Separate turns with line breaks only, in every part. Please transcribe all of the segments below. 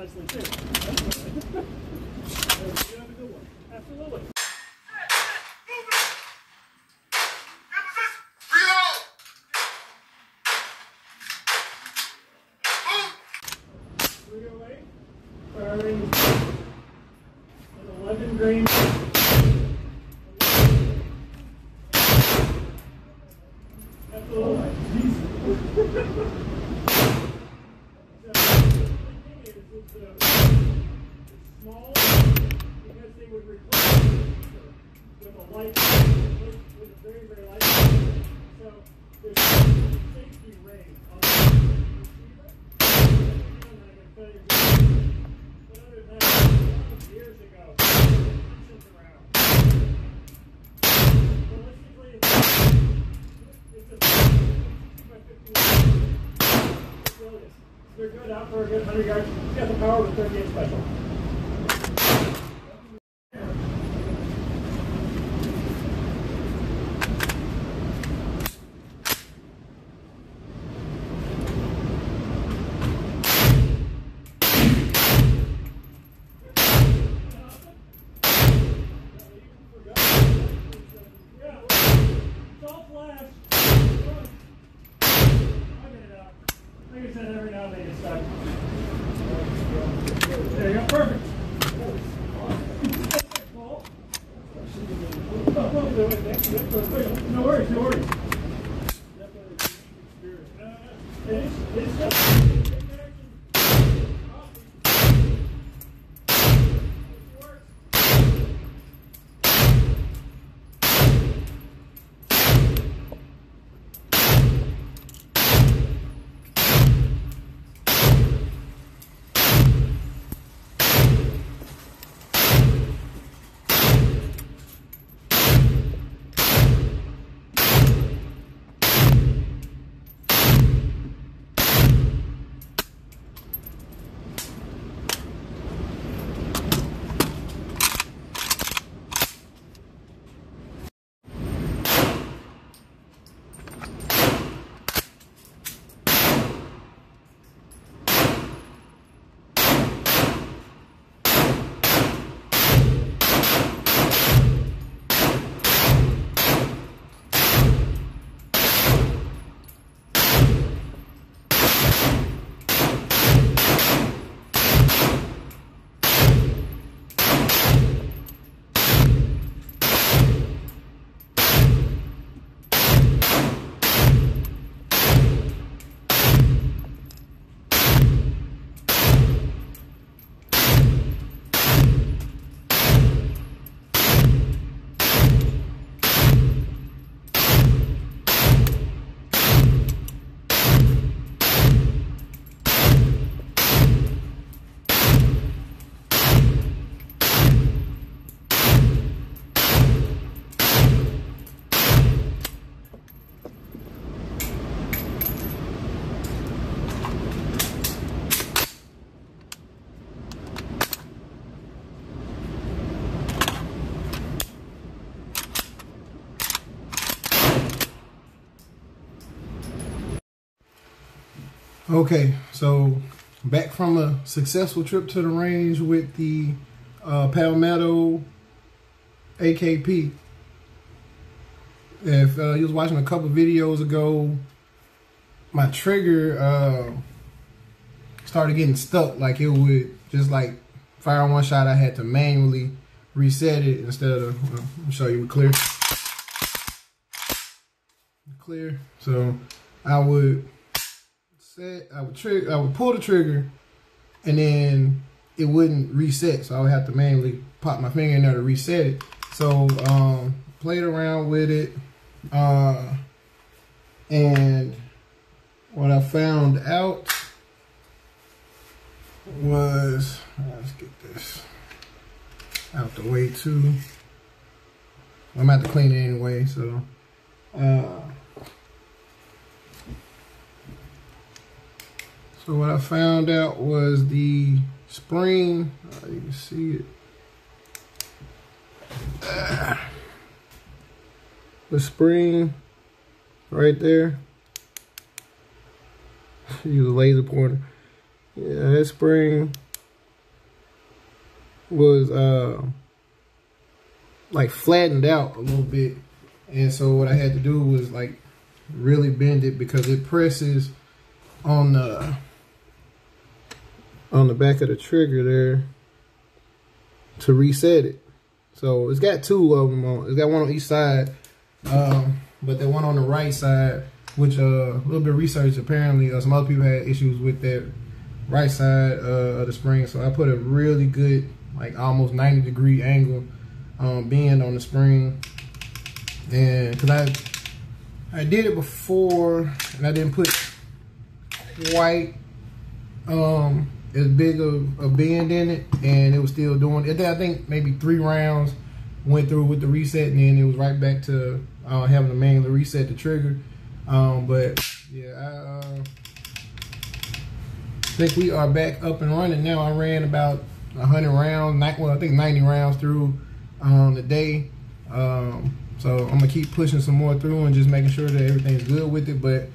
nicely too. You have a good one. Absolutely. Firing an 11 grain. That's a little like it's small because they would replace it with a light, with a very, very light. So there's a safety ring on the receiver. But other than that, years ago, options around. Realistically, it's a 60 by 50. They're good out for a good 100 yards. It's got the power of a 38 special. Like I said, every now and then it's stuck. There you go, perfect. No worries, no worries. It's
Okay, so back from a successful trip to the range with the Palmetto AKP. If you was watching a couple videos ago, my trigger started getting stuck. Like it would just like fire one shot, I had to manually reset it instead of, let me show you clear. Clear. So I would pull the trigger and then it wouldn't reset. So I would have to manually pop my finger in there to reset it. So played around with it. And what I found out was, let's get this out the way too. I'm gonna have to clean it anyway, so so what I found out was the spring, you can see it, the spring right there, use a laser pointer. Yeah, that spring was like flattened out a little bit, and so what I had to do was like really bend it because it presses on the back of the trigger there to reset it. So it's got two of them on. It's got one on each side, but the one on the right side, which a little bit of research, apparently some other people had issues with that right side of the spring. So I put a really good, like almost 90-degree angle bend on the spring, and because I did it before and I didn't put quite as big of a bend in it, and it was still doing it. I think maybe 3 rounds went through with the reset, and then it was right back to having to manually reset the trigger. But yeah, I think we are back up and running now. I ran about 100 rounds, well, I think 90 rounds through the day. So I'm gonna keep pushing some more through and just making sure that everything's good with it. But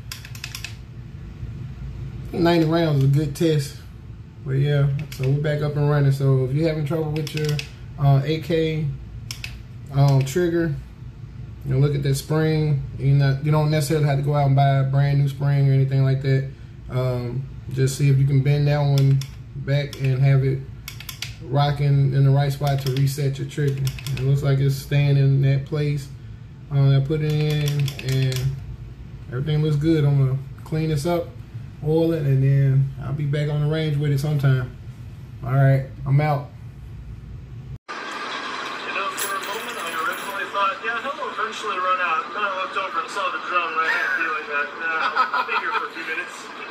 90 rounds is a good test. But yeah, so we're back up and running. So if you're having trouble with your AK trigger, you know, look at that spring. You don't necessarily have to go out and buy a brand new spring or anything like that. Just see if you can bend that one back and have it rocking in the right spot to reset your trigger. It looks like it's staying in that place. I put it in and everything looks good. I'm gonna clean this up, oil it, and then I'll be back on the range with it sometime. All right, I'm out.
You know, for a moment I originally thought, yeah, he'll eventually run out. Then I looked over and saw the drum and I had a feeling that, I'll be here for a few minutes.